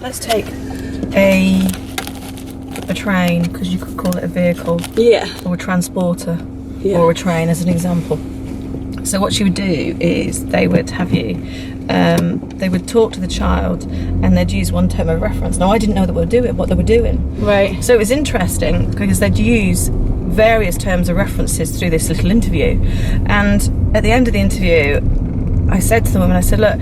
Let's take a train, because you could call it a vehicle. Yeah. Or a transporter. Yeah. Or a train as an example. So what she would do is they would have you, they would talk to the child and they'd use one term of reference. Now I didn't know what they were doing. Right. So it was interesting because they'd use various terms of references through this little interview. And at the end of the interview, I said to the woman, I said, look,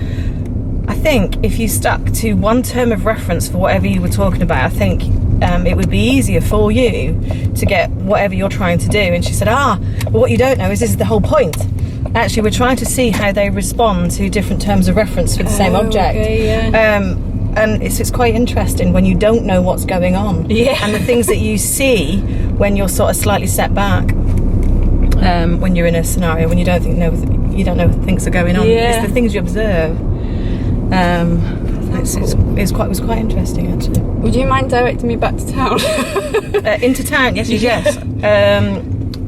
I think if you stuck to one term of reference for whatever you were talking about, I think it would be easier for you to get whatever you're trying to do. And she said, but what you don't know is this is the whole point. Actually, we're trying to see how they respond to different terms of reference for the same object. Okay, yeah. And it's quite interesting when you don't know what's going on. Yeah. And the things that you see when you're sort of slightly set back, when you're in a scenario, when you don't know things are going on. Yeah. It's the things you observe. It was quite interesting, actually. Would you mind directing me back to town? Into town, yes.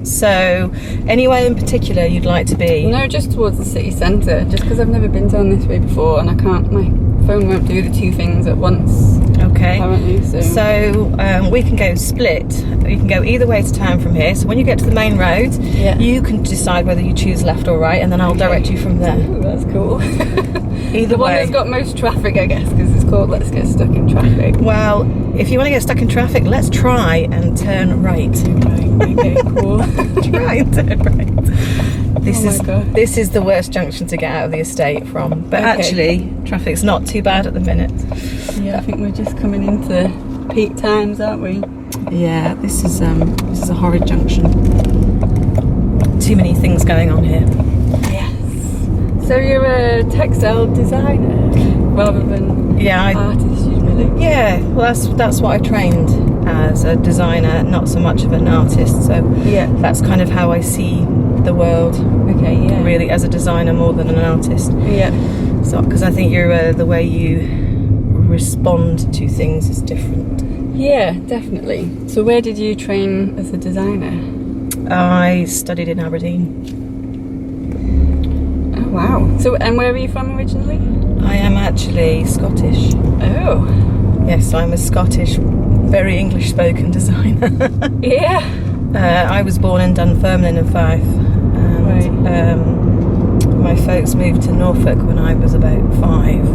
So, anywhere in particular you'd like to be? No, just towards the city centre, just because I've never been down this way before and my phone won't do the two things at once. Okay. Apparently, so we can go split. You can go either way to town from here. So when you get to the main road, you can decide whether you choose left or right, and then I'll direct you from there. Ooh, that's cool. Either the one way. that's got most traffic, I guess, because it's called Let's Get Stuck in Traffic. Well, if you want to get stuck in traffic, let's try and turn right. Right, okay, cool. Try and turn right. God. This is the worst junction to get out of the estate from. But actually, traffic's not too bad at the minute. Yeah, I think we're just coming into peak times, aren't we? Yeah, this is a horrid junction. Too many things going on here. Yes. So you're a textile designer rather than artist usually? Yeah, well that's what I trained as, a designer, not so much of an artist. So that's kind of how I see the world. Okay, yeah. Really, as a designer more than an artist. Yeah. So because I think the way you respond to things is different. Yeah, definitely. So where did you train as a designer? I studied in Aberdeen. Oh wow. So and where are you from originally? I am actually Scottish. Oh. Yes, I'm a Scottish, very English spoken designer. Yeah. I was born in Dunfermline in Fife. And my folks moved to Norfolk when I was about 5.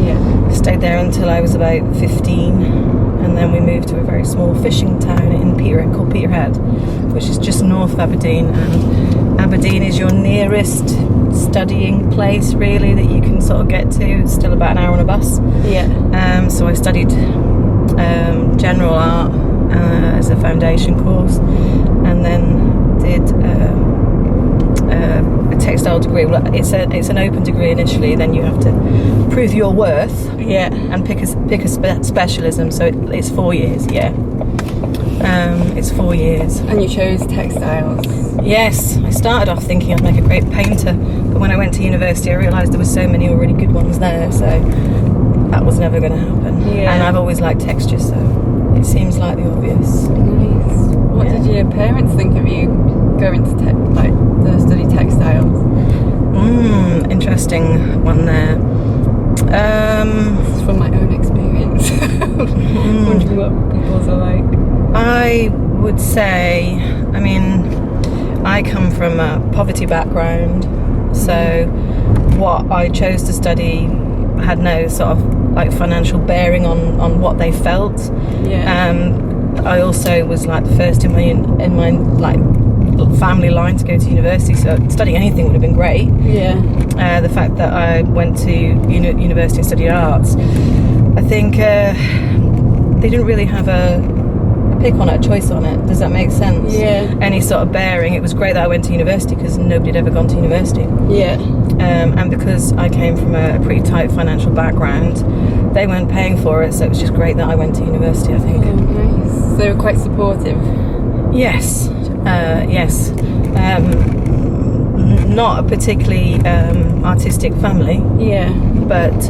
Yeah. Stayed there until I was about 15, and then we moved to a very small fishing town in Peterhead called Peterhead, which is just north of Aberdeen. And Aberdeen is your nearest studying place, really, that you can sort of get to. It's still about an hour on a bus. Yeah. So I studied general art as a foundation course, and then did a textile degree. Well, it's an open degree initially. Then you have to prove your worth. Yeah. And pick a specialism. So it's 4 years. Yeah. It's 4 years. And you chose textiles. Yes, I started off thinking I'd make a great painter, but when I went to university I realised there were so many already good ones there, so that was never going to happen. Yeah. And I've always liked texture, so it seems like the obvious. Nice. What did your parents think of you going to study textiles? Interesting one there. This is from my own experience. Wondering what people's are like. I would say, I mean, I come from a poverty background, so what I chose to study had no sort of like financial bearing on what they felt. Yeah. I also was like the first in my like family line to go to university, so studying anything would have been great. Yeah. The fact that I went to university and studied arts, I think they didn't really have a pick on it, a choice on it. Does that make sense? Yeah. Any sort of bearing. It was great that I went to university because nobody had ever gone to university. Yeah. And because I came from a pretty tight financial background, they weren't paying for it, so it was just great that I went to university, I think. Oh, nice. So they were quite supportive. Yes. Yes. Not a particularly artistic family. Yeah. But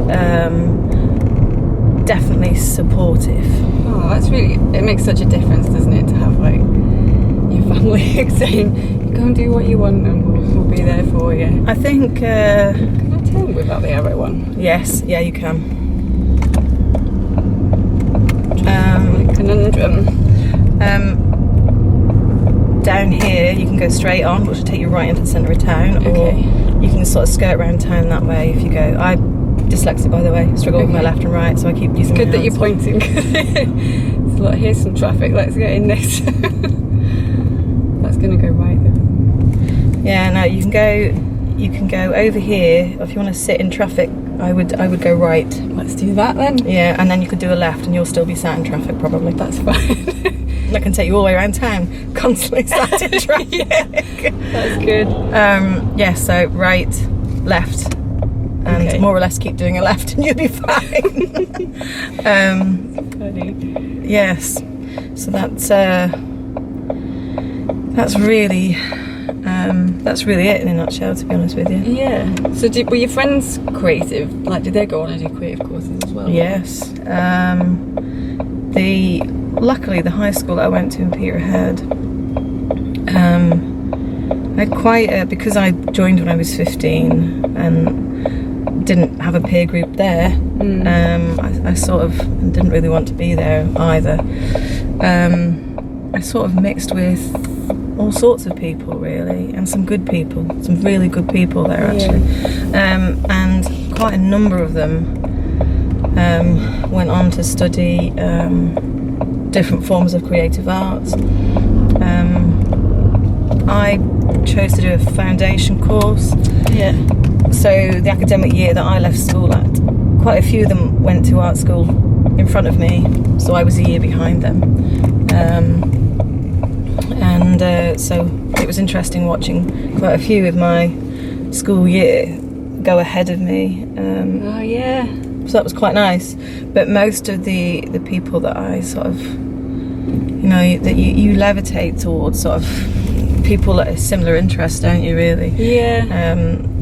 definitely supportive. Oh, that's really, it makes such a difference, doesn't it, to have like your family saying, go and do what you want and we'll be there for you. I think... Can I turn without the arrow one? Yes, yeah, you can. go straight on, which will take you right into the centre of town, Okay. or you can sort of skirt around town that way if you go. I'm dyslexic, by the way, struggle with my left and right, so I keep using Good my that you're hands. pointing. It's a lot. Here's some traffic. Let's get in this. That's going to go right though. Yeah, no, you can go over here. If you want to sit in traffic, I would go right. Let's do that then. Yeah, and then you could do a left and you'll still be sat in traffic probably. That's fine. That can take you all the way around town, constantly sat in traffic. That's good. Yeah, so right, left, and Okay. more or less keep doing a left and you'll be fine. Funny. Yes, so that's really it in a nutshell, to be honest with you. Yeah. So were your friends creative? Like, did they go on and do creative courses as well? Yes. Luckily, the high school that I went to in Peterhead, I had quite because I joined when I was 15 and didn't have a peer group there. I sort of didn't really want to be there either. I sort of mixed with all sorts of people, really, and some good people, some really good people there actually. And quite a number of them went on to study different forms of creative arts. I chose to do a foundation course. Yeah. So the academic year that I left school at, quite a few of them went to art school in front of me, so I was a year behind them. So it was interesting watching quite a few of my school year go ahead of me. Oh yeah. So that was quite nice. But most of the people that I sort of, that you levitate towards, sort of people that are similar interests, don't you, really? Yeah.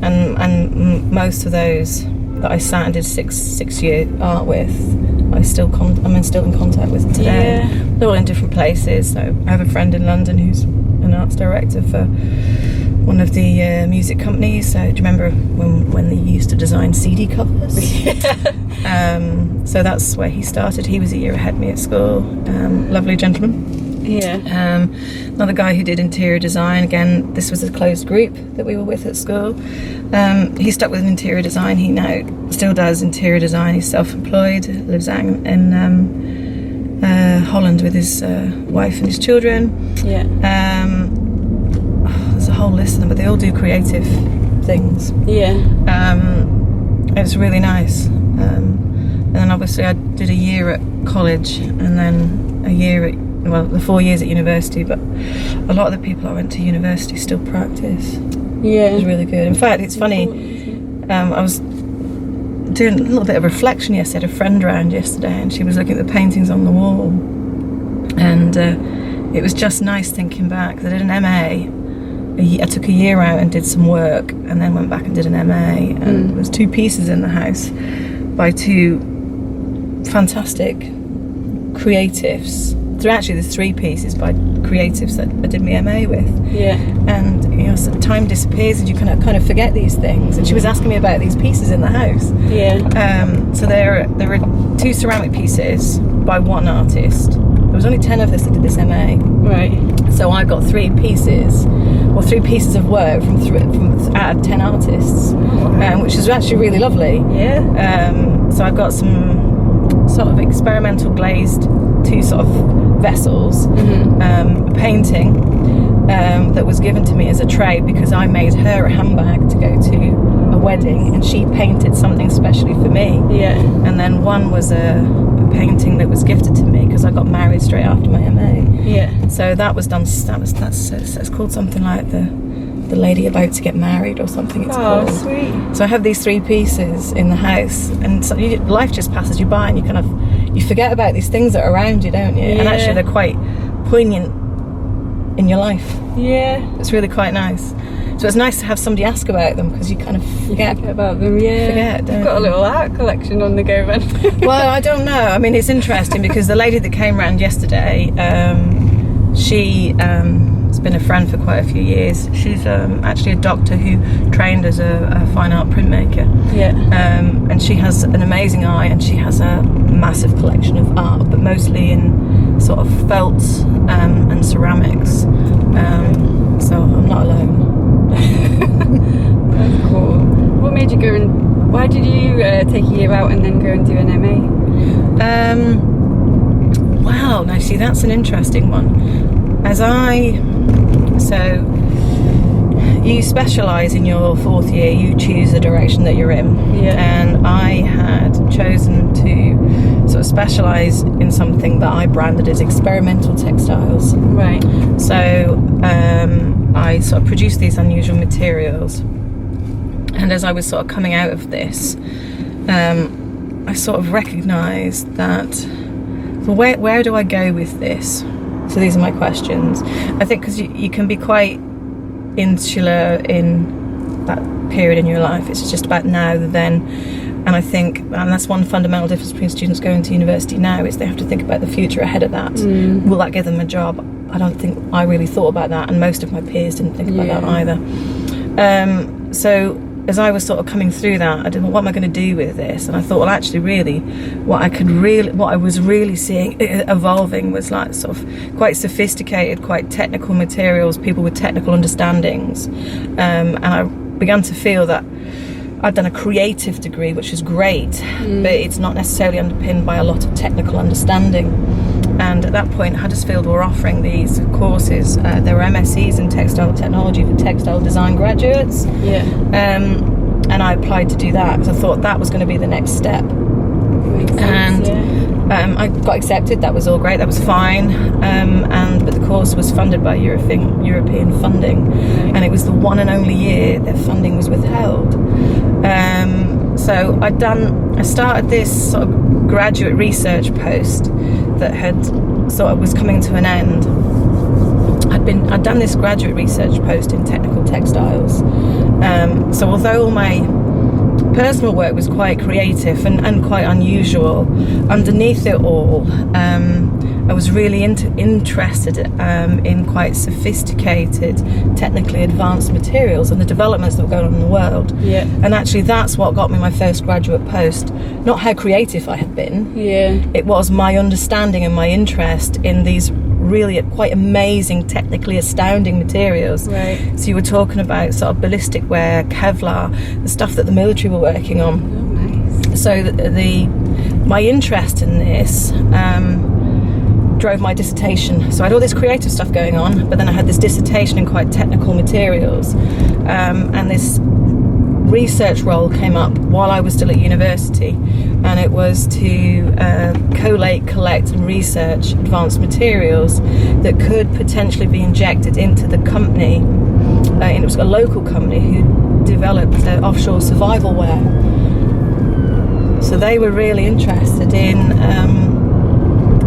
And most of those that I sat and did six-year art with, I'm still in contact with today. Yeah. They're all in different places. So I have a friend in London who's an arts director for one of the music companies. So do you remember when they used to design CD covers? So that's where he started. He was a year ahead of me at school. Lovely gentleman. Yeah. Another guy who did interior design. Again, this was a closed group that we were with at school. He stuck with interior design. He now still does interior design. He's self-employed, lives out in Holland with his wife and his children. Yeah. There's a whole list of them, but they all do creative things. Yeah. It's really nice. And then obviously I did a year at college and then a year at, the 4 years at university, but a lot of the people I went to university still practice. Yeah. It was really good. In fact, it's funny, I was doing a little bit of reflection yesterday. I had a friend around yesterday and she was looking at the paintings on the wall, and it was just nice thinking back. I did an MA. I took a year out and did some work and then went back and did an MA, and there's 2 pieces in the house by 2 fantastic creatives. There's 3 pieces by creatives that I did my MA with. Yeah. And so time disappears and you kind of forget these things. And she was asking me about these pieces in the house. Yeah. So there are 2 ceramic pieces by 1 artist. There was only 10 of us that did this MA. Right. So I got 3 pieces of work from out of 10 artists, which is actually really lovely. Yeah. So I got some sort of experimental glazed 2 sort of vessels, a painting that was given to me as a tray because I made her a handbag to go to a wedding, and she painted something specially for me. Yeah. And then one was a painting that was gifted to me because I got married straight after my MA. Yeah. So that was done. That's called something like the lady about to get married or something. It's called. Sweet. So I have these 3 pieces in the house, and so life just passes you by, and you forget about these things that are around you, don't you? Yeah. And actually, they're quite poignant in your life. Yeah. It's really quite nice. So it's nice to have somebody ask about them because you kind of forget about them. Yeah. Forget, don't You've got a you? little art collection on the go then. Well, I don't know. I mean, it's interesting because the lady that came round yesterday, she has been a friend for quite a few years. She's actually a doctor who trained as a fine art printmaker. Yeah. And she has an amazing eye, and she has a massive collection of art, but mostly in sort of felt and ceramics. so I'm not alone. That's cool. What made you go and why did you take a year out and then go and do an MA? Wow, now see, that's an interesting one. So you specialise in your fourth year, you choose the direction that you're in. Yeah. And I had chosen to sort of specialise in something that I branded as experimental textiles. Right. So I sort of produced these unusual materials. And as I was sort of coming out of this, I sort of recognised that, well, where do I go with this? So these are my questions. I think because you can be quite insular in that period in your life. It's just about now, the then. And I think, and that's one fundamental difference between students going to university now, is they have to think about the future ahead of that. Will that give them a job? I don't think I really thought about that, and most of my peers didn't think about that either. So as I was sort of coming through that, I didn't know, what am I going to do with this? And I thought, well, actually, really, what I was really seeing evolving was like sort of quite sophisticated, quite technical materials, people with technical understandings, and I began to feel that I'd done a creative degree, which is great, but it's not necessarily underpinned by a lot of technical understanding. And at that point, Huddersfield were offering these courses. There were MScs in textile technology for textile design graduates. Yeah. And I applied to do that because I thought that was going to be the next step. Makes sense, I got accepted. That was all great. That was fine. But the course was funded by European funding, and it was the one and only year that funding was withheld. So I started this sort of graduate research post that was coming to an end. I'd done this graduate research post in technical textiles. So although all my personal work was quite creative and quite unusual, underneath it all, I was really interested in quite sophisticated, technically advanced materials and the developments that were going on in the world. Yeah. And actually that's what got me my first graduate post. Not how creative I had been. Yeah. It was my understanding and my interest in these really quite amazing, technically astounding materials. Right. So you were talking about sort of ballistic wear, Kevlar, the stuff that the military were working on. Oh, nice. So my interest in this drove my dissertation. So I had all this creative stuff going on, but then I had this dissertation in quite technical materials, and this research role came up while I was still at university, and it was to collate, collect and research advanced materials that could potentially be injected into the company, and it was a local company who developed offshore survival wear. So they were really interested in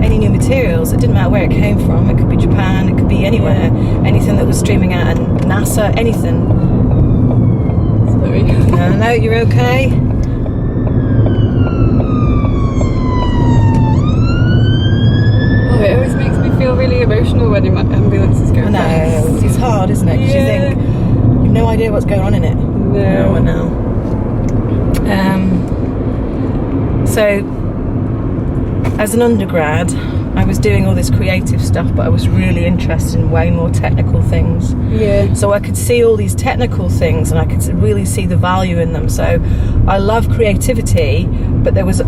any new materials. It didn't matter where it came from. It could be Japan, it could be anywhere, anything that was streaming out of NASA, anything. Sorry. No, you're okay. Oh, it always makes me feel really emotional when ambulances go I know, past. it's hard, isn't it? Because you think you've no idea what's going on in it. No. I know. So, as an undergrad, I was doing all this creative stuff, but I was really interested in way more technical things. Yeah. So I could see all these technical things, and I could really see the value in them. So I love creativity, but there was a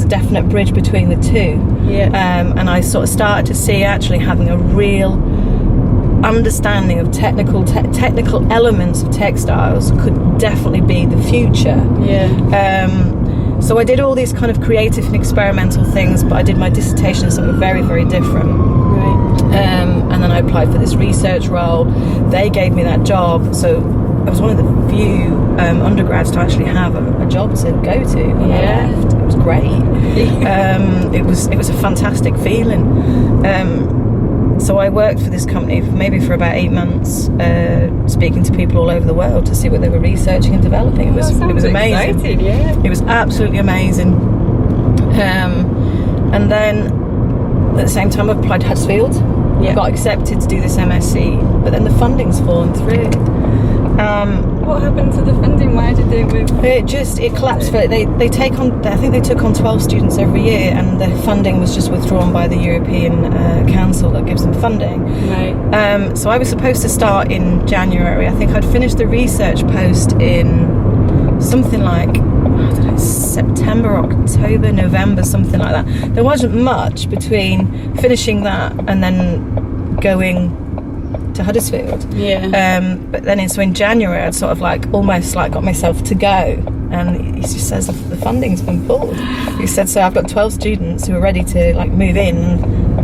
definite bridge between the two. Yeah. And I sort of started to see actually having a real understanding of technical elements of textiles could definitely be the future. Yeah. So I did all these kind of creative and experimental things, but I did my dissertation in something very, very different. Right. And then I applied for this research role. They gave me that job, so I was one of the few undergrads to actually have a job to go to when I left. It was great. It was a fantastic feeling. So I worked for this company for about 8 months, speaking to people all over the world to see what they were researching and developing. It was amazing. Exciting, yeah. It was absolutely amazing. And then at the same time I applied to Huddersfield. Yeah. Got accepted to do this MSc, but then the funding's fallen through. What happened to the funding? Why did they move? It collapsed. They take on. I think they took on 12 students every year, and the funding was just withdrawn by the European Council that gives them funding. Right. So I was supposed to start in January. I think I'd finished the research post in something like, I don't know, September, October, November, something like that. There wasn't much between finishing that and then going to Huddersfield. Yeah. But then so in January I'd sort of like almost like got myself to go, and he just says the funding's been pulled. He said, so I've got 12 students who are ready to like move in,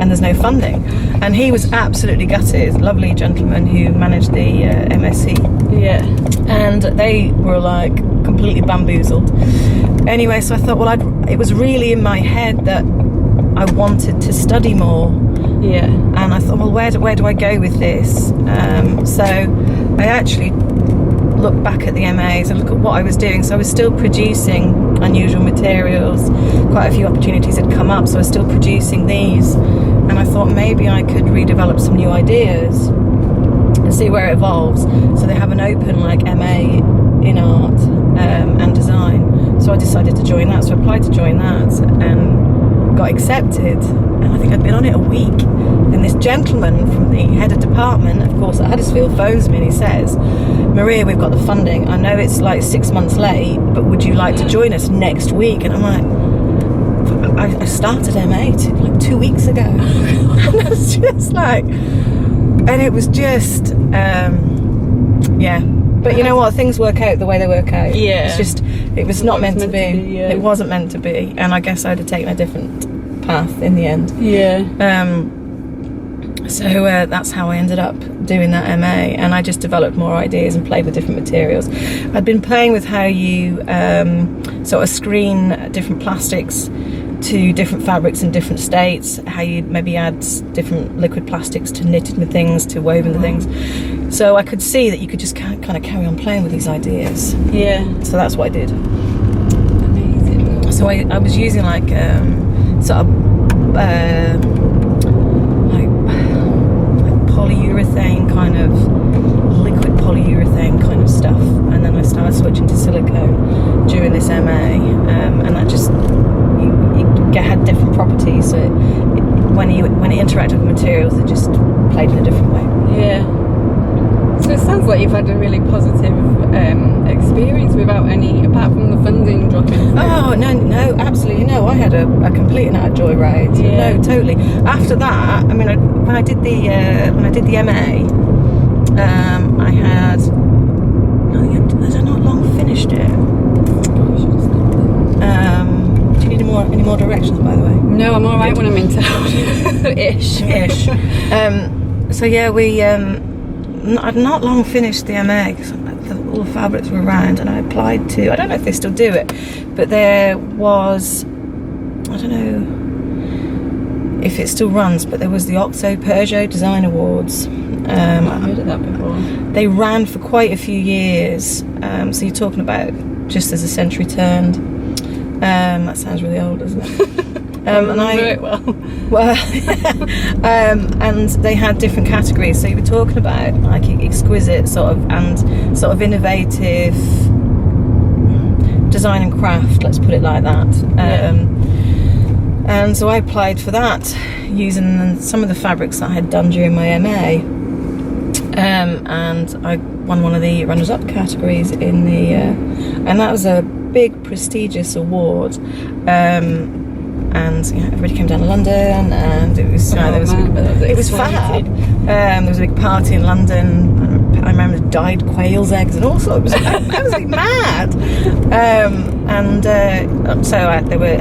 and there's no funding. And he was absolutely gutted. Lovely gentleman who managed the MSc. Yeah. And they were like completely bamboozled. Anyway, so I thought, well, it was really in my head that I wanted to study more. Yeah. And I thought, well, where do I go with this? So I actually looked back at the MAs and look at what I was doing. So I was still producing unusual materials. Quite a few opportunities had come up, so I was still producing these. And I thought maybe I could redevelop some new ideas and see where it evolves. So they have an open like MA in art and design. So I decided to join that. So I applied to join that and got accepted. And I think I'd been on it a week. And this gentleman from the head of department, of course, at Huddersfield, phones me and he says, Maria, we've got the funding. I know it's like 6 months late, but would you like to join us next week? And I'm like, I started MA like 2 weeks ago. And I was just like, and it was just, yeah. But you know what? Things work out the way they work out. Yeah. It's just, it was not meant to be. Yeah. It wasn't meant to be. And I guess I'd have taken a different path in the end. Yeah. So that's how I ended up doing that MA, and I just developed more ideas and played with different materials. I'd been playing with how you sort of screen different plastics to different fabrics in different states, how you maybe add different liquid plastics to knitted things, to woven things. So I could see that you could just kind of carry on playing with these ideas. Yeah. So that's what I did. Amazing. So I was using like sort of like polyurethane kind of liquid polyurethane kind of stuff, and then I started switching to silicone during this MA, and that just had different properties. So when it interacted with materials, it just played in a different way. Yeah. So it sounds like you've had a really positive experience without apart from the funding dropping. Oh no, absolutely no. I had a complete and utter joyride. Yeah. No, totally. After that, I mean, when I did the MA, I had not long finished it. Do you need any more directions, by the way? No, I'm all right when I'm in town. Ish. So yeah, I'd not long finished the MA because all the fabrics were around, and I applied to, I don't know if they still do it, but there was, I don't know if it still runs, but there was the Oxo Peugeot Design Awards. I've heard of that before. They ran for quite a few years, so you're talking about just as the century turned. That sounds really old, doesn't it? And I know it well. And they had different categories. So you were talking about like exquisite sort of innovative design and craft. Let's put it like that. And so I applied for that using some of the fabrics that I had done during my MA, and I won one of the runners-up categories in the, and that was a big prestigious award. And everybody came down to London, and it was it was fab. There was a big party in London. I remember dyed quail's eggs and all sorts. I was like mad. So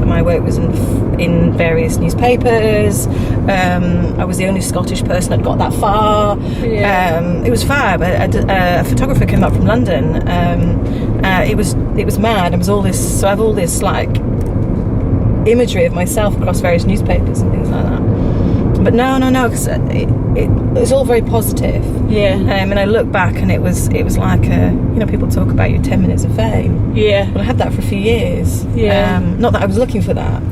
my work was in various newspapers. I was the only Scottish person that got that far. Yeah. It was fab. A photographer came up from London. It was mad. It was all this. So I have all this like imagery of myself across various newspapers and things like that. But no, because it's all very positive. Yeah. And I look back, and it was like people talk about your 10 minutes of fame. Yeah. Well, I had that for a few years. Yeah. Not that I was looking for that.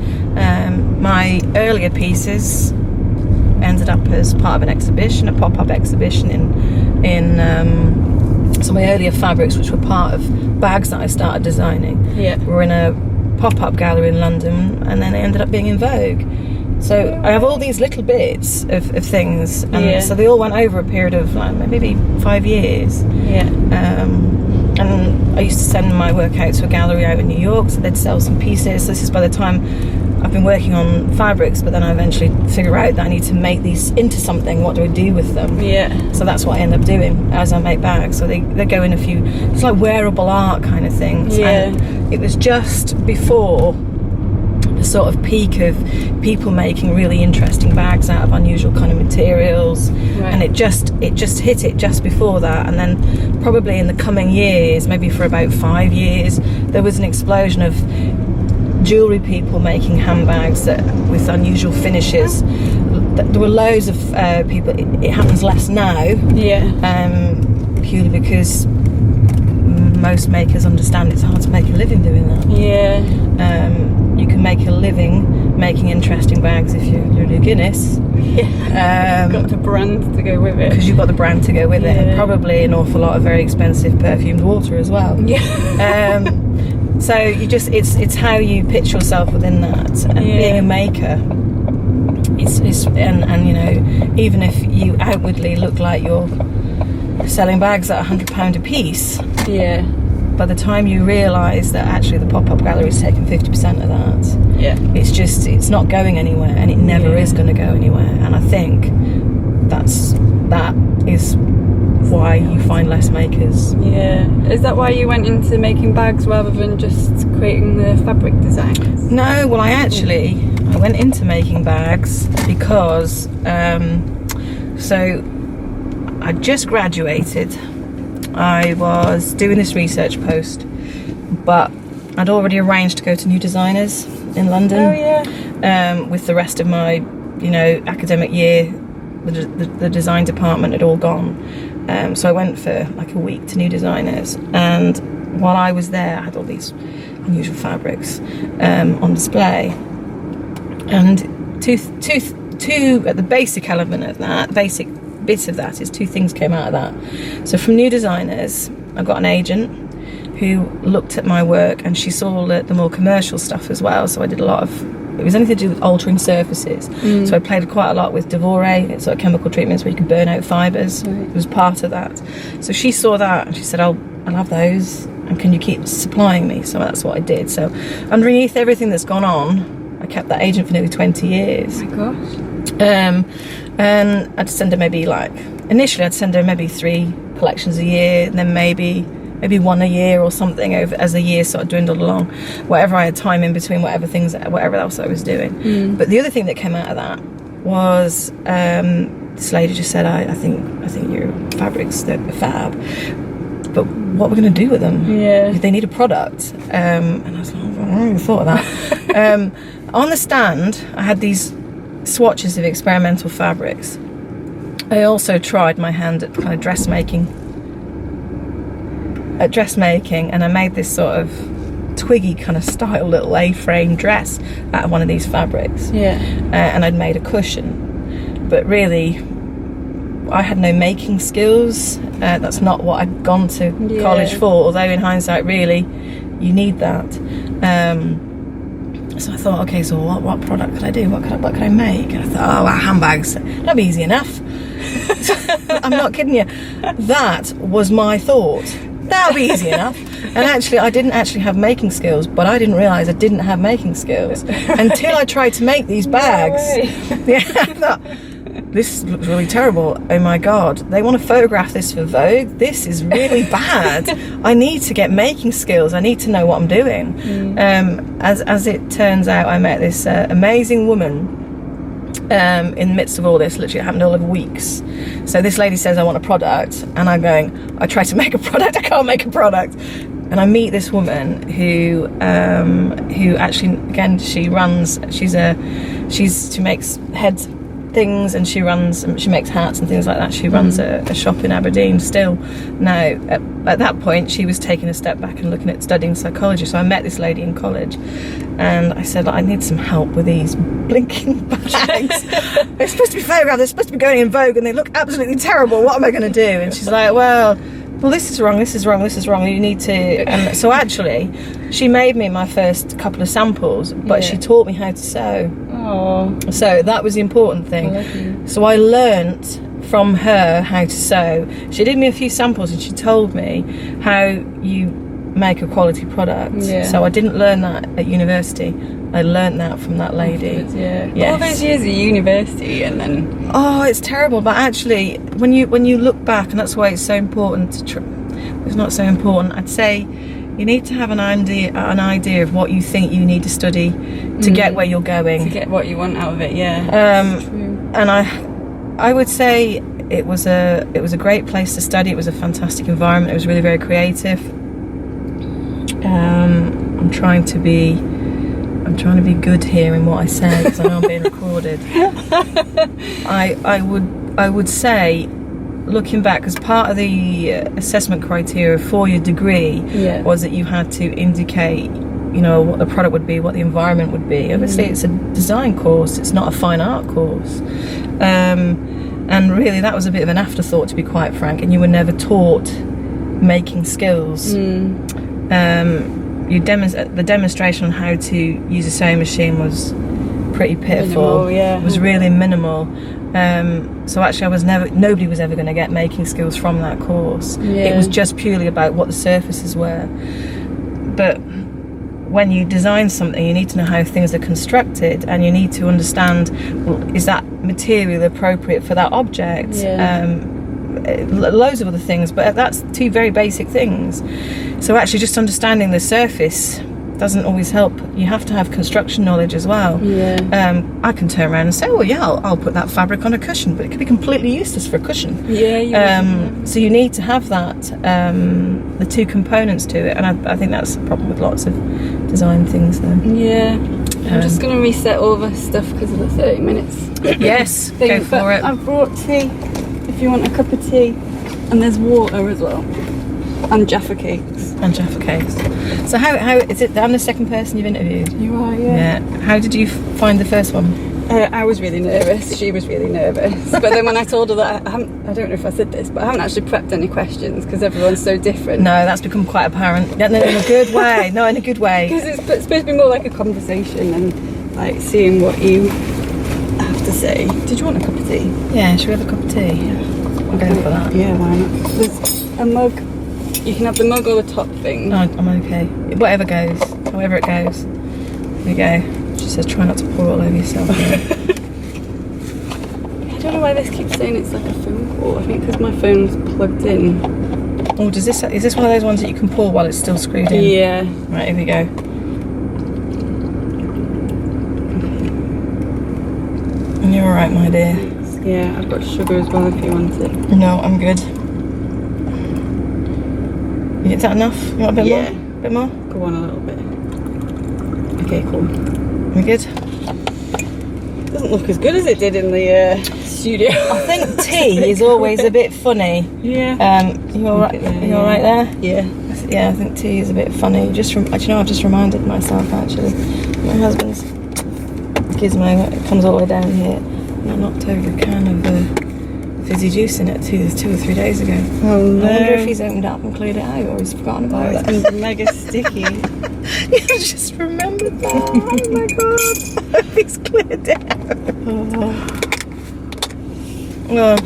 My earlier pieces ended up as part of an exhibition, a pop-up exhibition in So my earlier fabrics, which were part of bags that I started designing, were in a pop-up gallery in London, and then they ended up being in Vogue. So I have all these little bits of things, and so they all went over a period of like maybe 5 years. And I used to send my work out to a gallery out in New York, so they'd sell some pieces. This is by the time I've been working on fabrics, but then I eventually figure out that I need to make these into something. What do I do with them? So that's what I end up doing as I make bags. So they go in a few, it's like wearable art kind of things. And it was just before the sort of peak of people making really interesting bags out of unusual kind of materials, and it just hit it just before that. And then probably in the coming years, maybe for about 5 years, there was an explosion of jewellery people making handbags with unusual finishes. There were loads of people. It happens less now, purely because most makers understand it's hard to make a living doing that. You can make a living making interesting bags if you're a Guinness. Got the brand to go with it. Because you've got the brand to go with it, and probably an awful lot of very expensive perfumed water as well. So you just it's how you pitch yourself within that, and being a maker. And you know, even if you outwardly look like you're selling bags at £100 a piece, by the time you realise that actually the pop-up gallery is taking 50% of that, it's not going anywhere, and it never is going to go anywhere. And I think that is why you find less makers. Is that why you went into making bags rather than just creating the fabric designs? No, well I went into making bags because so I just graduated. I was doing this research post, but I'd already arranged to go to New Designers in London with the rest of my, academic year. The design department had all gone, so I went for like a week to New Designers, and while I was there I had all these unusual fabrics on display, and two at the basic element of that, basic bit of that is two things came out of that. So from New Designers I got an agent who looked at my work, and she saw the more commercial stuff as well. So I did a lot of, it was anything to do with altering surfaces. So I played quite a lot with Devore, it's sort of chemical treatments where you can burn out fibres. It was part of that. So she saw that and she said, I'll have those, and can you keep supplying me? So that's what I did. So underneath everything that's gone on, I kept that agent for nearly 20 years. Oh my gosh. And I'd send her initially I'd send her maybe 3 collections a year, and then maybe 1 a year or something as the year sort of dwindled along, whatever I had time in between, whatever else I was doing. But the other thing that came out of that was this lady just said, I think your fabrics, they're fab, but what we're going to do with them? They need a product. And I was like, I haven't even thought of that. On the stand I had these swatches of experimental fabrics. I also tried my hand at kind of dressmaking, and I made this sort of twiggy kind of style little A-frame dress out of one of these fabrics. And I'd made a cushion, but really I had no making skills. That's not what I'd gone to college for, although in hindsight really you need that. So I thought, okay, so what product could I do? What could I make? And I thought, handbags, that'd be easy enough. I'm not kidding you. That was my thought. That'll be easy enough. And actually, I didn't actually have making skills, but I didn't realise I didn't have making skills until I tried to make these bags. I thought, this looks really terrible. Oh my God, they want to photograph this for Vogue. This is really bad. I need to get making skills. I need to know what I'm doing. As it turns out, I met this amazing woman in the midst of all this. Literally, it happened all over weeks. So this lady says, I want a product, and I'm going, I try to make a product, I can't make a product. And I meet this woman who actually, again, she makes heads things, and she makes hats and things like that. She runs a shop in Aberdeen still. Now at that point she was taking a step back and looking at studying psychology. So I met this lady in college, and I said, I need some help with these blinking bags. They're supposed to be photographed, they're supposed to be going in Vogue, and they look absolutely terrible. What am I going to do? And she's like, well, well, this is wrong, this is wrong, this is wrong, you need to... And so actually, she made me my first couple of samples, but she taught me how to sew. Oh. So that was the important thing. So I learnt from her how to sew. She did me a few samples and she told me how you make a quality product. So I didn't learn that at university. I learnt that from that lady. All those years at university, and then... Oh, it's terrible. But actually, when you look back, and that's why it's so important to... It's not so important. I'd say you need to have an idea of what you think you need to study to get where you're going. To get what you want out of it, And I would say it was a great place to study. It was a fantastic environment. It was really very creative. I'm trying to be good here in what I say because I know I'm being recorded. I would say, looking back, as part of the assessment criteria for your degree was that you had to indicate, what the product would be, what the environment would be. Obviously, it's a design course. It's not a fine art course. And really, that was a bit of an afterthought, to be quite frank. And you were never taught making skills. The demonstration on how to use a sewing machine was pretty pitiful. It was really minimal. So actually, nobody was ever going to get making skills from that course. It was just purely about what the surfaces were. But when you design something, you need to know how things are constructed, and you need to understand, well, is that material appropriate for that object? Loads of other things, but that's two very basic things. So actually, just understanding the surface doesn't always help. You have to have construction knowledge as well. I can turn around and say, oh yeah, I'll put that fabric on a cushion, but it could be completely useless for a cushion. So you need to have that, the two components to it, and I think that's the problem with lots of design things though. I'm just going to reset all the stuff because of the 30 minutes. Yes, go for it. I've brought tea if you want a cup of tea, and there's water as well, and Jaffa cakes. So how is it? I'm the second person you've interviewed. You are, How did you find the first one? I was really nervous. She was really nervous. But then when I told her that I don't know if I said this, but I haven't actually prepped any questions because everyone's so different. No, that's become quite apparent. No, in a good way. No, in a good way. Because it's supposed to be more like a conversation and like seeing what you have to say. Did you want a cup of tea? Yeah, should we have a cup of tea? I'm going for that. Yeah, why not? There's a mug. You can have the mug or the top thing. No, I'm okay. Whatever goes. However it goes. There you go. She says try not to pour all over yourself. I don't know why this keeps saying it's like a phone call. I think because my phone's plugged in. Oh, is this one of those ones that you can pour while it's still screwed in? Yeah. Right, here we go. You're alright, my dear. Yeah, I've got sugar as well if you want it. No, I'm good. Is that enough? You want a bit more? A bit more? Go on a little bit. Okay, cool. We good? Doesn't look as good as it did in the studio. I think tea is always a bit funny. Yeah. You alright? You alright there? Yeah. Yeah, I think tea is a bit funny. I've just reminded myself actually. My husband's gizmo, it comes all the way down here. And I knocked over a can of fizzy juice in it 2 or 3 days ago. Oh no. I wonder if he's opened up and cleared it out or he's forgotten about it. It's mega sticky. You just remembered that. Oh my god. I hope he's cleared it out. Well,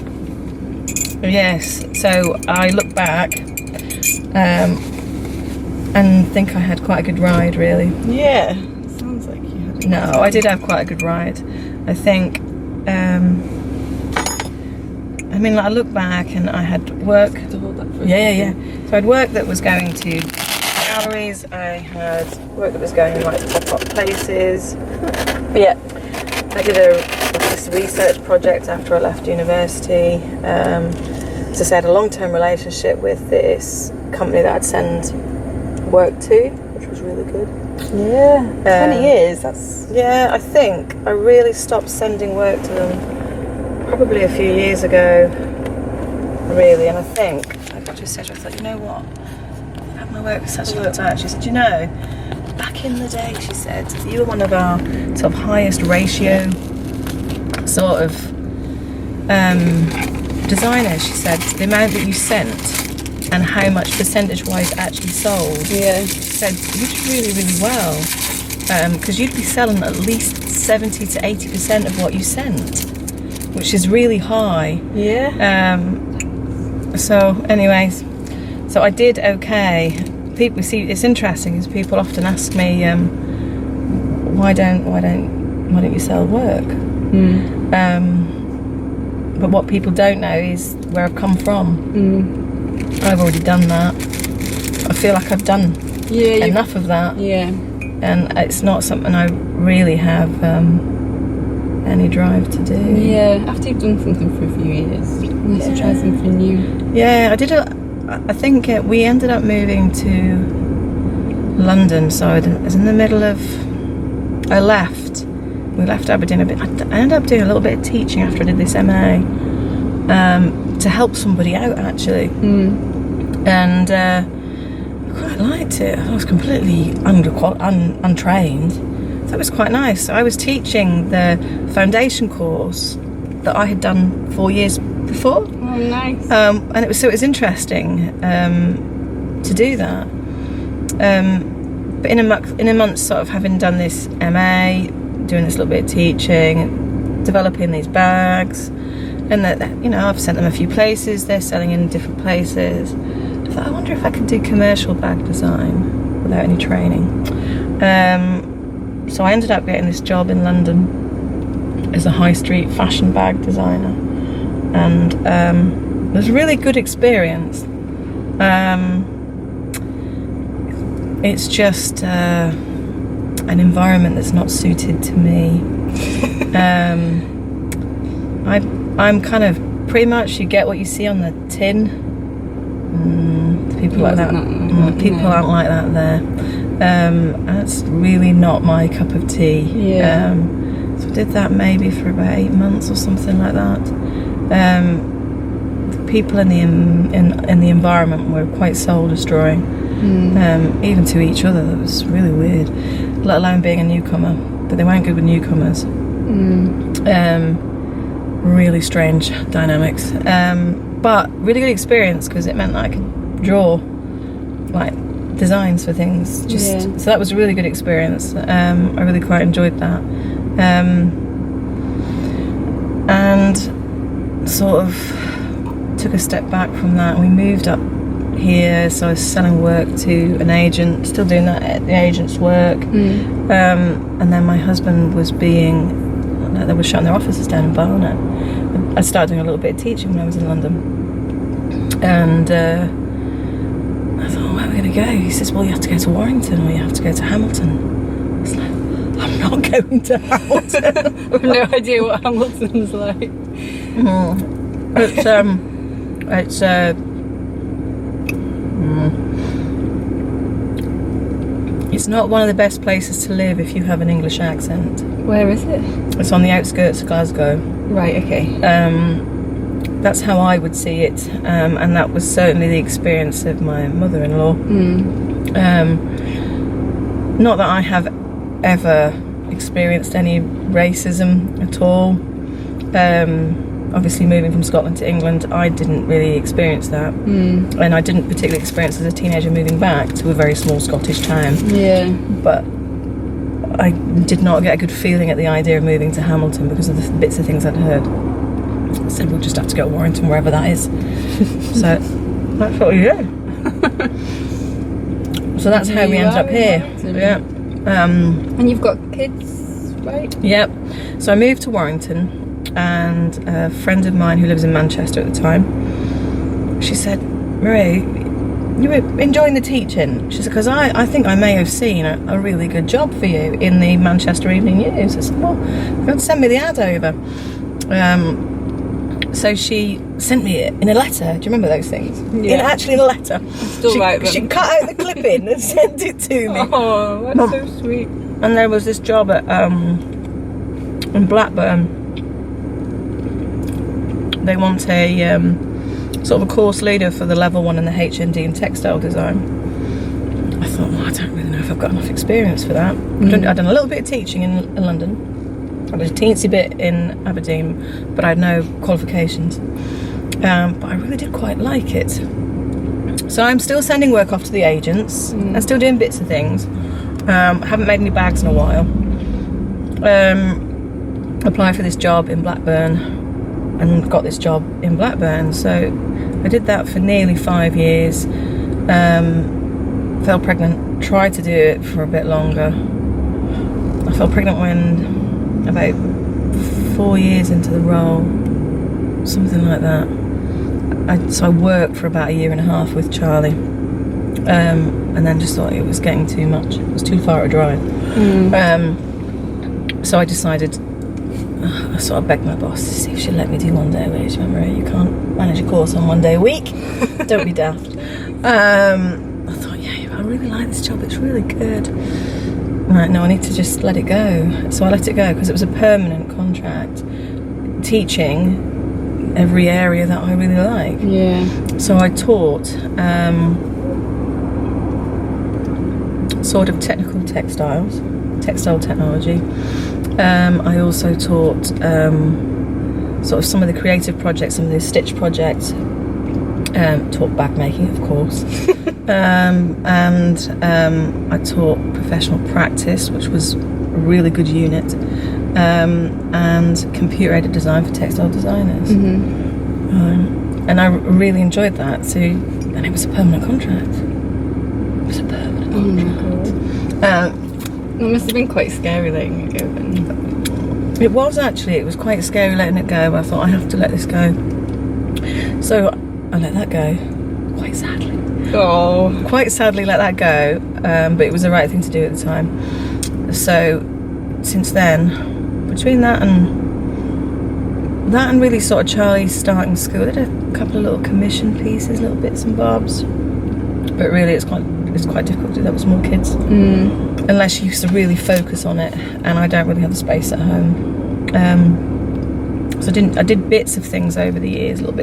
yes. So I look back and think I had quite a good ride, really. Yeah. Sounds like you had. No, I did have quite a good ride. I think. I mean, I look back and I had work. To hold that for Yeah. So I had work that was going to galleries. I had work that was going in like pop-up places. I did this research project after I left university. As I said, a long-term relationship with this company that I'd send work to, which was really good. Yeah, 20 years. That's. Yeah, I think I really stopped sending work to them probably a few years ago, really, and I think I just said, I thought, you know what, I've had my work for such a long time. She said, you know, back in the day, she said, you were one of our sort of highest ratio sort of designers. She said, the amount that you sent and how much percentage-wise actually sold. Yeah. Said you did really, really well, because you'd be selling at least 70 to 80% of what you sent, which is really high. Yeah. So, anyways, so I did okay. People see it's interesting because people often ask me, why don't you sell work? But what people don't know is where I've come from. I've already done that. I feel like I've done enough of that. Yeah. And it's not something I really have any drive to do. Yeah, after you've done something for a few years, you need to try something new. Yeah, I think we ended up moving to London, so I was in the middle of... We left Aberdeen a bit. I ended up doing a little bit of teaching after I did this MA, to help somebody out, actually. And I quite liked it. I was completely untrained. So it was quite nice. I was teaching the foundation course that I had done 4 years before. Oh, nice. And it was interesting to do that. But in a month, sort of having done this MA, doing this little bit of teaching, developing these bags, and that I've sent them a few places. They're selling in different places. I thought, I wonder if I could do commercial bag design without any training. So I ended up getting this job in London as a high street fashion bag designer, and it was a really good experience. It's just an environment that's not suited to me. I'm kind of pretty much, you get what you see on the tin. People like that. People aren't like that there. That's really not my cup of tea. Yeah. So I did that maybe for about 8 months or something like that. The people in the environment were quite soul destroying. Even to each other. That was really weird, let alone being a newcomer. But they weren't good with newcomers. Really strange dynamics, but really good experience because it meant that I could draw like designs for things. So that was a really good experience. I really quite enjoyed that, and sort of took a step back from that, and we moved up here, so I was selling work to an agent, still doing that at the agent's work. And then my husband was they were shutting their offices down in Barnet. I started doing a little bit of teaching when I was in London, and I thought, where are we going to go? He says, well, you have to go to Warrington or you have to go to Hamilton. I was like, I'm not going to Hamilton. I have no idea what Hamilton's like. It's not one of the best places to live if you have an English accent. Where is it? It's on the outskirts of Glasgow. Right, okay. That's how I would see it, and that was certainly the experience of my mother-in-law. Not that I have ever experienced any racism at all. Obviously, moving from Scotland to England, I didn't really experience that, and I didn't particularly experience as a teenager moving back to a very small Scottish town. Yeah. But I did not get a good feeling at the idea of moving to Hamilton because of the bits of things I'd heard. I said, we'll just have to go to Warrington, wherever that is. So that's what we do. So that's how we ended up here. Yeah. And you've got kids, right? Yep. So I moved to Warrington, and a friend of mine who lives in Manchester at the time, she said, Marie, you were enjoying the teaching? She said, because I think I may have seen a really good job for you in the Manchester Evening News. I said, well, go and send me the ad over. So she sent me it in a letter. Do you remember those things? Yeah. Actually in a letter. Still write them. She cut out the clipping and sent it to me. Oh, that's so sweet. And there was this job at in Blackburn. They want a sort of a course leader for the level 1 in the HND in textile design. I thought, well, I don't really know if I've got enough experience for that. I'd done a little bit of teaching in London. I did a teensy bit in Aberdeen, but I had no qualifications. But I really did quite like it. So I'm still sending work off to the agents. I'm still doing bits of things. Haven't made any bags in a while. Applied for this job in Blackburn and got this job in Blackburn. So I did that for nearly 5 years. Fell pregnant, tried to do it for a bit longer. I fell pregnant when about 4 years into the role, something like that. So I worked for about 1.5 years with Charlie, and then just thought it was getting too much. It was too far to drive. So I decided, I sort of begged my boss to see if she'd let me do 1 day a week. Remember, you can't manage a course on 1 day a week. Don't be daft. I thought, yeah, I really like this job. It's really good. Right, no, I need to just let it go. So I let it go because it was a permanent contract, teaching every area that I really like. Yeah. So I taught sort of technical textile technology. I also taught sort of some of the creative projects, some of the stitch projects. Taught bag making, of course. And I taught professional practice, which was a really good unit, and computer-aided design for textile designers. And I really enjoyed that. So, and it was a permanent contract. It was a permanent contract. It must have been quite scary letting it go then. It was actually. It was quite scary letting it go. I thought, I have to let this go. So I let that go, quite sadly. Oh. Quite sadly let that go, but it was the right thing to do at the time. So since then, between that and really sort of Charlie starting school, I did a couple of little commission pieces, little bits and bobs. But really it's quite difficult to do that with small kids. Unless you used to really focus on it, and I don't really have the space at home. So I did bits of things over the years, little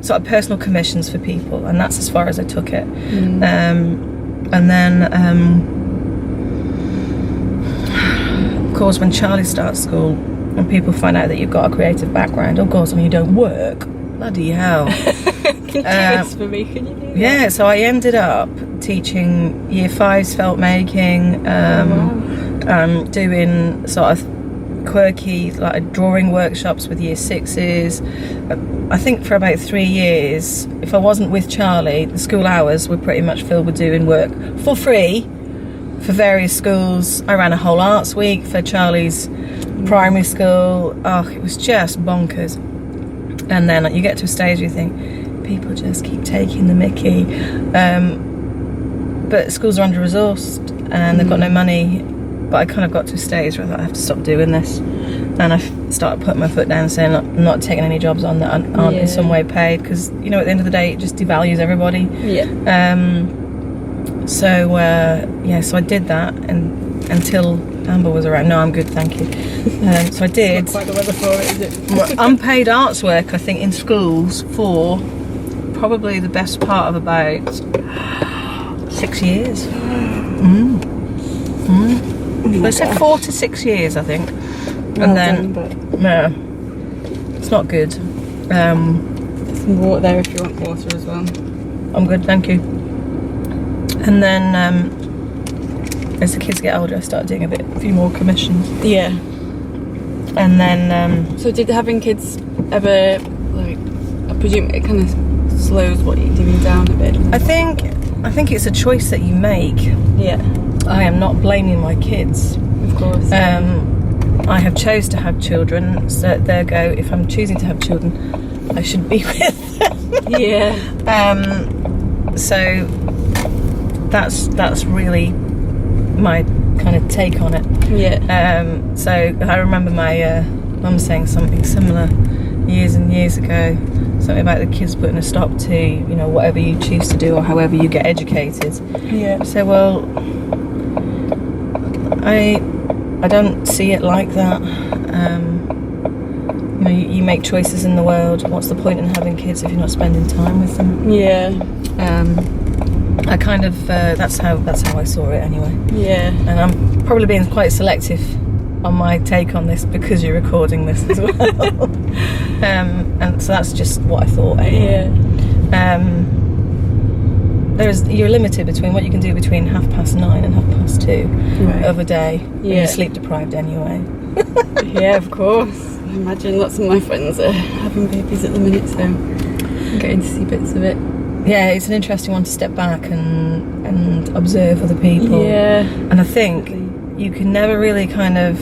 sort of personal commissions for people, and that's as far as I took it. And then, of course, when Charlie starts school and people find out that you've got a creative background, oh God, you don't work. Bloody hell. Can you do this for me? Can you do that? Yeah, so I ended up teaching Year 5's felt making, doing sort of quirky like drawing workshops with Year 6's. I think for about 3 years, if I wasn't with Charlie, the school hours were pretty much filled with doing work for free for various schools. I ran a whole arts week for Charlie's primary school. Oh, it was just bonkers. And then you get to a stage where you think people just keep taking the mickey, but schools are under-resourced and they've got no money. But I kind of got to a stage where I thought, I have to stop doing this. And I started putting my foot down and saying, I'm not taking any jobs on that aren't in some way paid, because, you know, at the end of the day, it just devalues everybody. Yeah. So I did that until Amber was around. No, I'm good, thank you. So I did. It's not quite the weather for it, is it? Unpaid arts work, I think, in schools for probably the best part of about 6 years. I said 4 to 6 years, I think. And then, no, it's not good. Some water there if you want water as well. I'm good, thank you. And then, as the kids get older, I started doing a few more commissions. Yeah. And then, so did having kids ever, like, I presume it kind of slows what you're doing down a bit? I think it's a choice that you make. Yeah. I am not blaming my kids. Of course. I have chose to have children, so there go. If I'm choosing to have children, I should be with them. Yeah. So that's really my kind of take on it. Yeah. So I remember my mum saying something similar years and years ago, something about the kids putting a stop to, you know, whatever you choose to do or however you get educated. Yeah. So, well, I don't see it like that. You know, you make choices in the world. What's the point in having kids if you're not spending time with them? Yeah. I kind of that's how I saw it anyway. Yeah. And I'm probably being quite selective on my take on this because you're recording this as well. And so that's just what I thought anyway. Yeah. you're limited between what you can do between 9:30 and 2:30 Right. of a day. And Yeah. you're sleep deprived anyway. Yeah, of course. I imagine lots of my friends are having babies at the minute, so I'm getting to see bits of it. Yeah, it's an interesting one to step back and observe other people. Yeah. And I think you can never really kind of...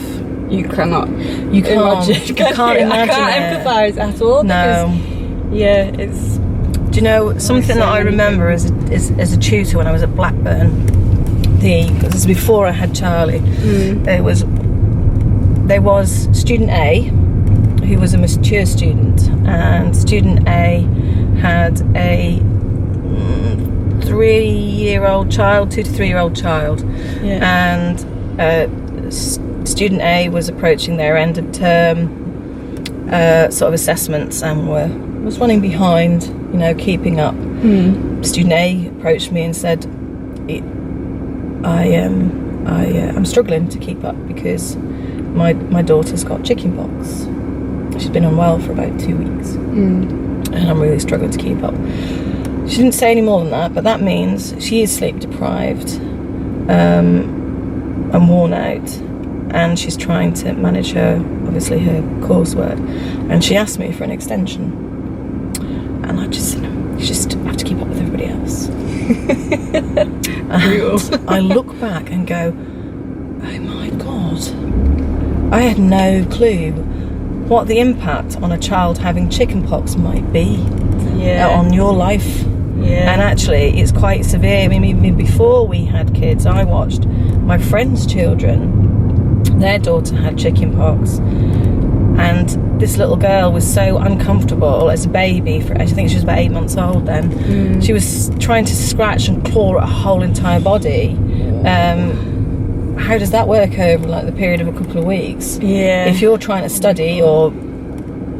You cannot. You can't imagine. you can't imagine I can't it. empathise at all. No. Because, yeah, it's... Do you know something that I remember as a tutor when I was at Blackburn? This was before I had Charlie. There was student A, who was a mature student, and student A had a 3-year-old child, 2 to 3-year-old child, and student A was approaching their end of term sort of assessments and was running behind, you know, keeping up. Student A approached me and said, I'm struggling to keep up because my daughter's got chickenpox. She's been unwell for about 2 weeks, and I'm really struggling to keep up. She didn't say any more than that, but that means she is sleep deprived and worn out, and she's trying to manage her coursework, and she asked me for an extension, and I just said, you just have to keep up with everybody else. And I look back and go, oh my God, I had no clue what the impact on a child having chickenpox might be on your life. Yeah. And actually it's quite severe. I mean, before we had kids, I watched my friends' children, their daughter had chickenpox, and this little girl was so uncomfortable as a baby. I think she was about 8 months old then. She was trying to scratch and claw at her whole entire body. How does that work over like the period of a couple of weeks? Yeah. If you're trying to study, or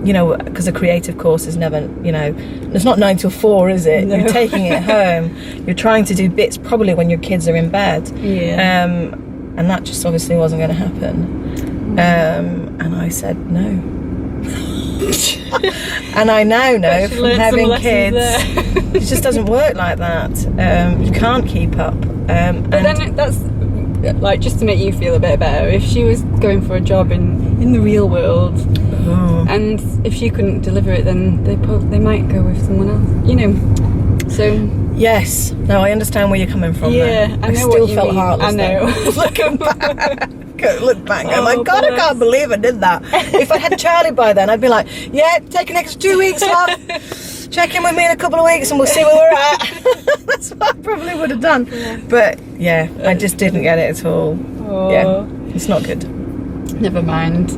you know, because a creative course is never, you know, it's not 9 till 4, is it? No. You're taking it home. You're trying to do bits probably when your kids are in bed. Yeah. And that just obviously wasn't going to happen. And I said no. And I now know from having kids, it just doesn't work like that. You can't keep up. But then that's like, just to make you feel a bit better, if she was going for a job in the real world, and if she couldn't deliver it, then they might go with someone else, you know. So yes, no, I understand where you're coming from. Yeah, there. I know still what you felt mean. heartless. I know. Looking back, look back. Oh my God, I bless. can't believe I did that. If I had Charlie by then, I'd be like, yeah, take an extra 2 weeks, love. Check in with me in a couple of weeks and we'll see where we're at. That's what I probably would have done. Yeah. But yeah, I just didn't get it at all. Oh. Yeah, it's not good. Never mind.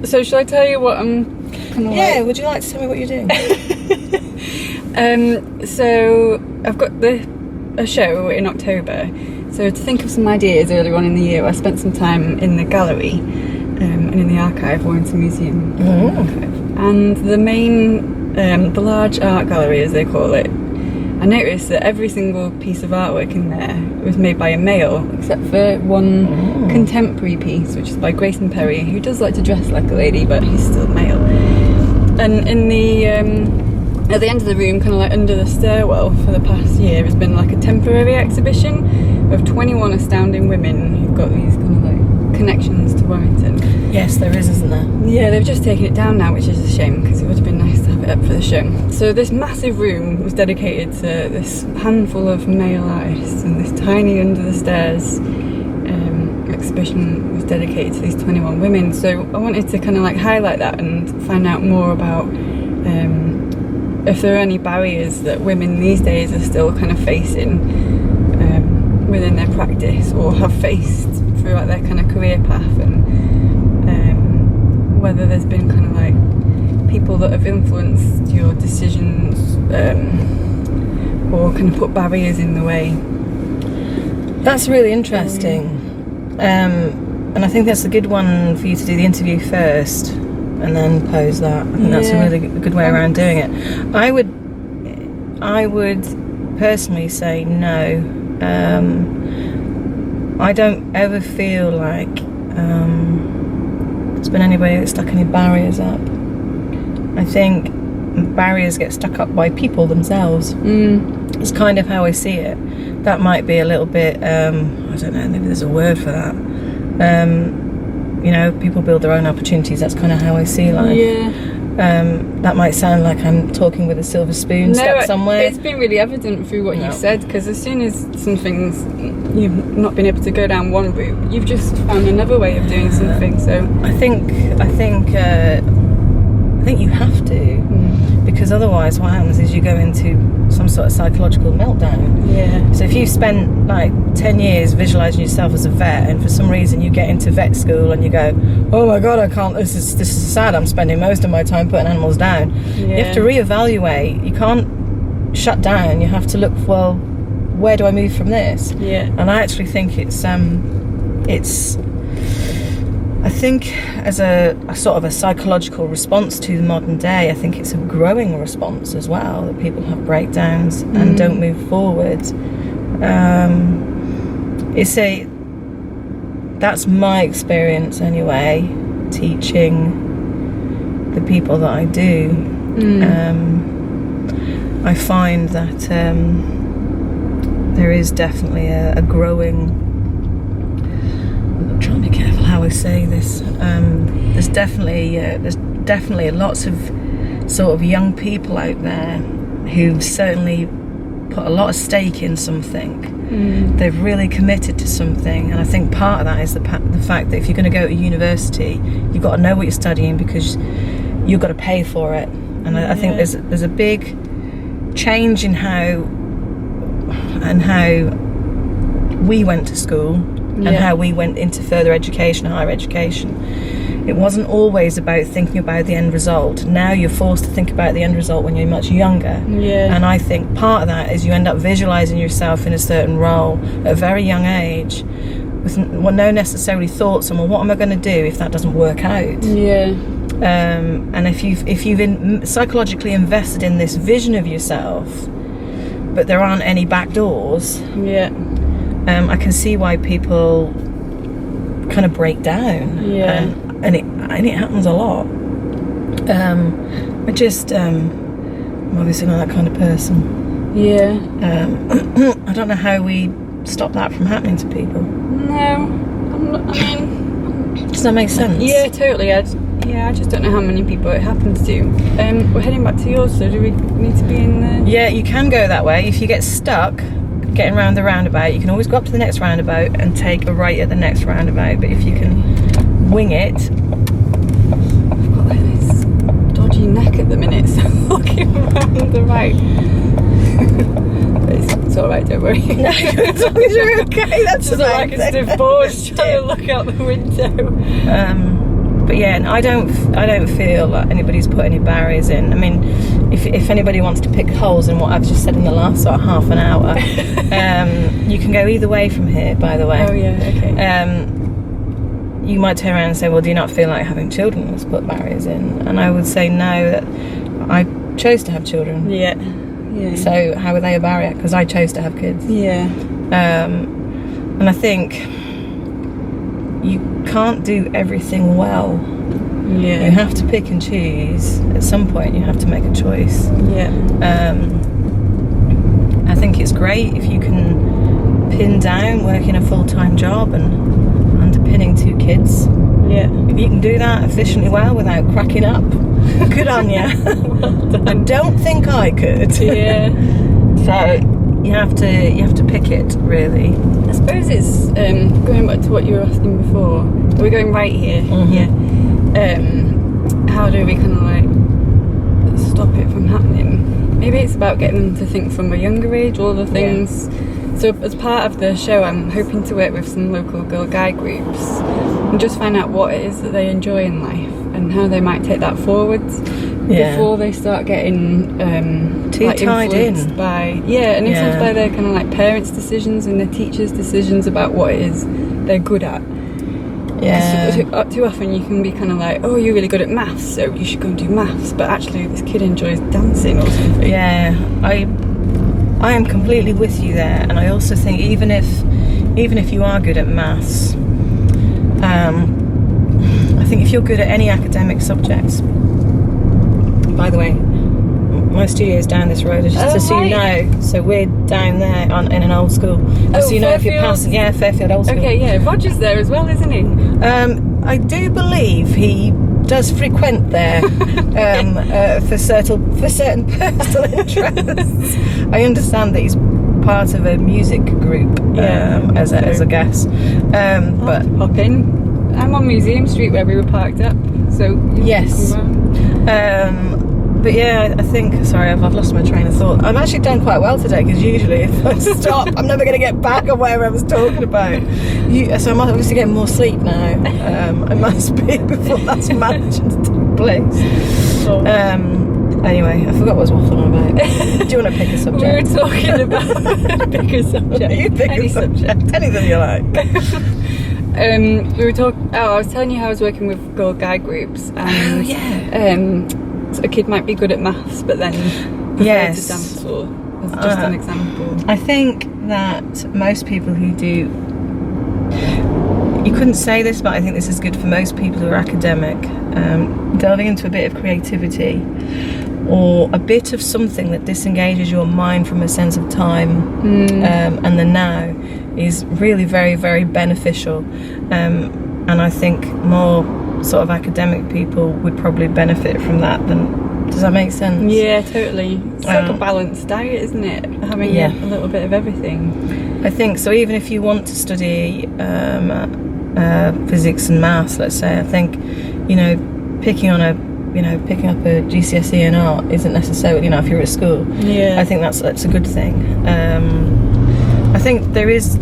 So shall I tell you what I'm kind of Yeah, would you like to tell me what you're doing? So I've got a show in October. So to think of some ideas earlier on in the year, I spent some time in the gallery and in the archive, Warrington Museum Archive. And the main, the large art gallery as they call it, I noticed that every single piece of artwork in there was made by a male, except for one contemporary piece, which is by Grayson Perry, who does like to dress like a lady, but he's still male. And in the at the end of the room, kind of like under the stairwell, for the past year has been like a temporary exhibition of 21 astounding women who've got these kind of like connections to Warrington. Yes, there is, isn't there? Yeah, they've just taken it down now, which is a shame because it would have been nice to have it up for the show. So this massive room was dedicated to this handful of male artists, and this tiny under the stairs exhibition was dedicated to these 21 women. So I wanted to kind of like highlight that and find out more about if there are any barriers that women these days are still kind of facing within their practice, or have faced throughout their kind of career path, and whether there's been kind of like people that have influenced your decisions or kind of put barriers in the way. That's really interesting. And I think that's a good one for you to do the interview first and then pose that. I think that's a really good way around doing it. I would personally say no. I don't ever feel like there's been anybody that stuck any barriers up. I think barriers get stuck up by people themselves. It's kind of how I see it. That might be a little bit, I don't know, maybe there's a word for that. You know, people build their own opportunities. That's kind of how I see life. Yeah. That might sound like I'm talking with a silver spoon stuck somewhere. It's been really evident through what you've said, because as soon as something's, you've not been able to go down one route, you've just found another way of doing something. So I think you have to, because otherwise what happens is you go into some sort of psychological meltdown. Yeah. So if you've spent like 10 years visualising yourself as a vet, and for some reason you get into vet school and you go, oh my god, I can't, this is sad, I'm spending most of my time putting animals down. You have to reevaluate. You can't shut down. You have to look, well, where do I move from this? Yeah. And I actually think I think as a sort of a psychological response to the modern day, I think it's a growing response as well, that people have breakdowns and don't move forward. That's my experience anyway, teaching the people that I do. I find that there is definitely a growing, I'm trying to be careful how I say this. There's definitely lots of sort of young people out there who've certainly put a lot of stake in something. They've really committed to something, and I think part of that is the fact that if you're going to go to university, you've got to know what you're studying, because you've got to pay for it. And I think there's a big change in how we went to school. And how we went into further education, higher education. It wasn't always about thinking about the end result. Now you're forced to think about the end result when you're much younger. Yeah. And I think part of that is you end up visualising yourself in a certain role at a very young age, with no necessarily thoughts on, well, what am I going to do if that doesn't work out? Yeah. And if you've psychologically invested in this vision of yourself, but there aren't any back doors. Yeah. I can see why people kind of break down. Yeah. And it happens a lot. I'm obviously not that kind of person. Yeah. I don't know how we stop that from happening to people. No. Does that make sense? Yeah, totally. I just don't know how many people it happens to. We're heading back to yours, so do we need to be in the... Yeah, you can go that way. If you get stuck getting around the roundabout, you can always go up to the next roundabout and take a right at the next roundabout. But if you can wing it... I've got like this dodgy neck at the minute, so I'm walking around the right. It's alright, don't worry. No, as long as you're okay, that's just like a stiff board trying to look out the window. But yeah, I don't feel like anybody's put any barriers in. I mean, if anybody wants to pick holes in what I've just said in the last sort of half an hour, you can go either way from here, by the way. Oh yeah, okay. You might turn around and say, well, do you not feel like having children has put barriers in? And I would say no, that I chose to have children. Yeah. Yeah. So how are they a barrier? Because I chose to have kids. Yeah. And I think you can't do everything well. Yeah. You have to pick and choose. At some point you have to make a choice. Yeah. I think it's great if you can pin down working a full-time job and underpinning 2 kids. Yeah. If you can do that efficiently well without cracking up, good on you. I don't think I could. Yeah. So you have to pick it, really. I suppose it's going back to what you were asking before. We're going right here. Mm-hmm. Yeah. How do we kind of like stop it from happening? Maybe it's about getting them to think from a younger age, all the things. Yeah. So as part of the show, I'm hoping to work with some local Girl Guide groups and just find out what it is that they enjoy in life and how they might take that forward before they start getting too tied influenced in by influenced by their kind of like parents' decisions and their teachers' decisions about what it is they're good at. Yeah. Too often you can be kind of like, oh, you're really good at maths, so you should go and do maths. But actually, this kid enjoys dancing or something. Yeah, I am completely with you there, and I also think even if you are good at maths, I think if you're good at any academic subjects. By the way, my studio's down this road, just so you know. So we're down there in an old school. Just so you know if you're passing. Yeah, Fairfield Old School. Okay, yeah. Roger's there as well, isn't he? I do believe he does frequent there for certain personal interests. I understand that he's part of a music group as a guest. But hop in. I'm on Museum Street where we were parked up. So yes. But yeah, I think, sorry, I've lost my train of thought. I've actually done quite well today, because usually if I stop, I'm never going to get back on where I was talking about. So I'm obviously getting more sleep now. I must be, before that's managed to take place. Anyway, I forgot what I was waffling about. Do you want to pick a subject? We were talking about pick a subject. You pick any subject. Anything you like. We were talking. I was telling you how I was working with Girl Guide groups, and so a kid might be good at maths, but then prefer to dance, or as just an example. I think that most people who do, you couldn't say this, but I think this is good for most people who are academic, delving into a bit of creativity or a bit of something that disengages your mind from a sense of time and the now is really very, very beneficial. And I think more sort of academic people would probably benefit from that than, does that make sense? Yeah, totally. It's like a balanced diet, isn't it? Having a little bit of everything. I think so. Even if you want to study physics and maths, let's say, I think, picking up a GCSE in art isn't necessarily, if you're at school. I think that's a good thing. I think there's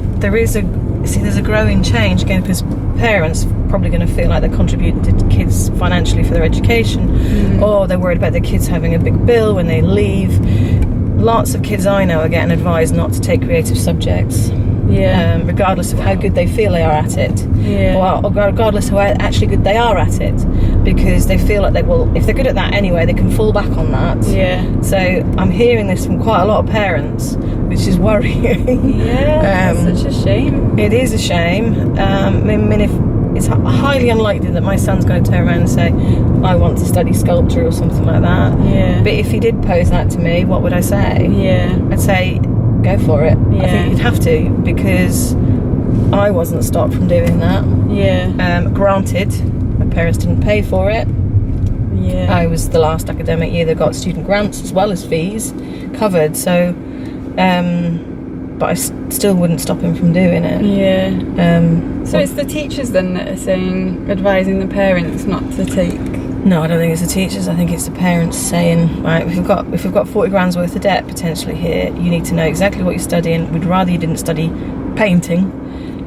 a growing change again, because parents are probably going to feel like they're contributing to kids financially for their education, or they're worried about their kids having a big bill when they leave. Lots of kids I know are getting advised not to take creative subjects, regardless of how good they feel they are at it, or regardless of how actually good they are at it, because they feel like if they're good at that anyway, they can fall back on that. So I'm hearing this from quite a lot of parents, which is worrying. It's such a shame. It is a shame. I mean, if it's highly unlikely that my son's going to turn around and say, I want to study sculpture or something like that. But if he did pose that to me, what would I say? I'd say, go for it. I think you'd have to, because I wasn't stopped from doing that. Granted, my parents didn't pay for it. I was the last academic year that got student grants as well as fees covered, so but I still wouldn't stop him from doing it. So it's the teachers then that are advising the parents not to take. No, I don't think it's the teachers. I think it's the parents saying, right, if we've got 40 grand's worth of debt potentially here, you need to know exactly what you're studying. We'd rather you didn't study painting,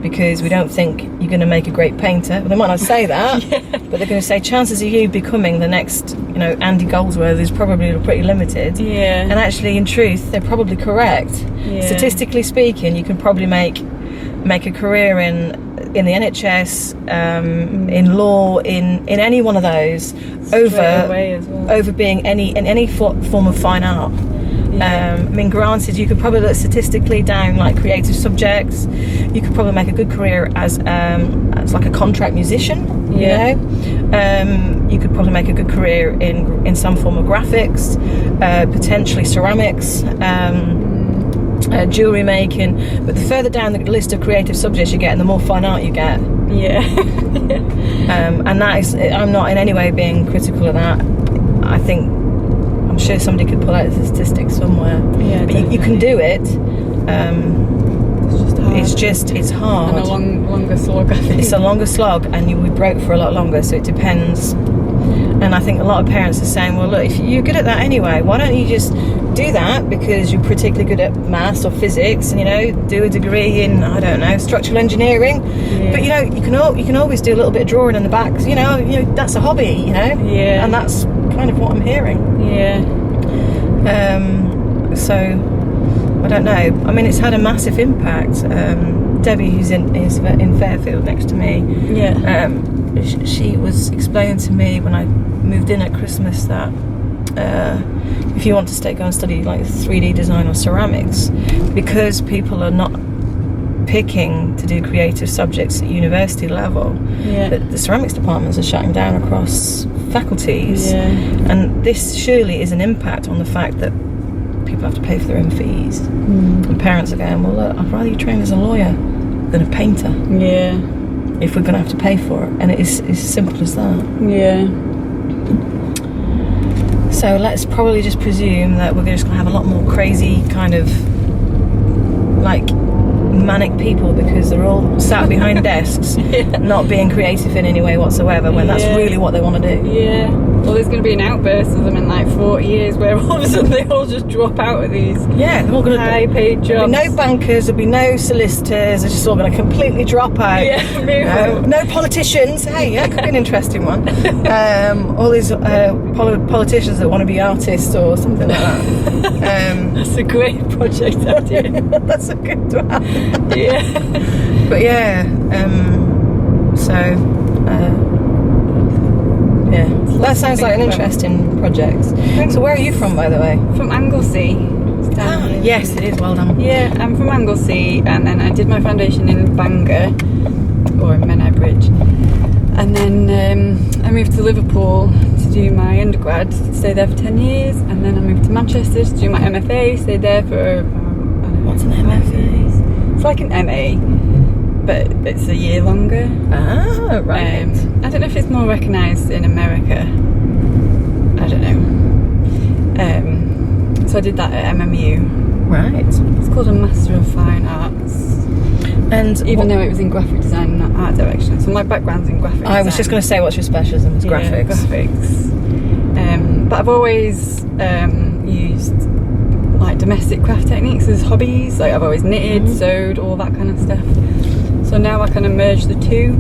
because we don't think you're going to make a great painter. Well, they might not say that, but they're going to say chances of you becoming the next, Andy Goldsworth is probably pretty limited. And actually, in truth, they're probably correct. Statistically speaking, you can probably make a career in the NHS, in law, in any one of those, over being in any form of fine art. I mean, granted, you could probably look statistically down like creative subjects. You could probably make a good career as like a contract musician. You could probably make a good career in some form of graphics, potentially ceramics, jewellery making. But the further down the list of creative subjects you get, and the more fine art you get. And that is, I'm not in any way being critical of that. I think, I'm sure somebody could pull out the statistics somewhere. But you can do it. It's just hard. It's hard. And a longer slog, I think. It's a longer slog, and you'll be broke for a lot longer, so it depends. And I think a lot of parents are saying, well, look, if you're good at that anyway, why don't you just do that because you're particularly good at maths or physics, and do a degree in, I don't know, structural engineering. But you can always do a little bit of drawing in the back, 'cause, that's a hobby, and that's kind of what I'm hearing. So I don't know. I mean, it's had a massive impact. Debbie, who's in Fairfield next to me, she was explaining to me when I moved in at Christmas that if you want to go and study like 3D design or ceramics, because people are not picking to do creative subjects at university level, the ceramics departments are shutting down across faculties, and this surely is an impact on the fact that people have to pay for their own fees, and parents are going, well look, I'd rather you train as a lawyer than a painter, if we're going to have to pay for it, and it is as simple as that. So let's probably just presume that we're just going to have a lot more crazy kind of like manic people, because they're all sat behind desks not being creative in any way whatsoever, when that's really what they want to do. Well, there's going to be an outburst of them in like 40 years where all of a sudden they all just drop out of these they're all going to high paid jobs. There'll be no bankers, there'll be no solicitors, they're just all going to completely drop out. No politicians. Hey, that could be an interesting one. All these politicians that want to be artists or something like that. That's a great project idea. That's a good one. But that sounds like an interesting project. So where are you from, by the way? From Anglesey. Yes, it is. Well done. Yeah, I'm from Anglesey, and then I did my foundation in Bangor, or in Menai Bridge, and then I moved to Liverpool to do my undergrad, stayed there for 10 years, and then I moved to Manchester to do my MFA, stayed there for What's an MFA? It's like an MA, but it's a year longer. Ah, right. I don't know if it's more recognised in America. I don't know. So I did that at MMU. Right. It's called a Master of Fine Arts. And even though it was in graphic design, not art direction. So my background's in graphic design. I was just going to say, what's your specialism? It's graphics. Graphics. But I've always used like domestic craft techniques as hobbies. Like I've always knitted, sewed, all that kind of stuff. So now I kind of merge the two,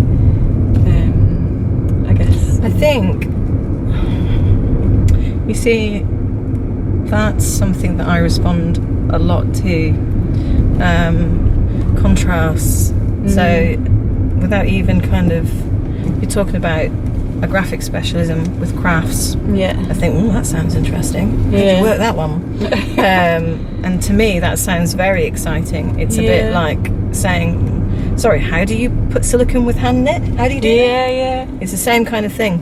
I guess. I think, you see, that's something that I respond a lot to. Contrasts. So without even kind of, you're talking about a graphic specialism with crafts. I think, that sounds interesting. How do you work that one? And to me that sounds very exciting. It's a bit like saying, sorry, how do you put silicone with hand knit? How do you do that? It's the same kind of thing.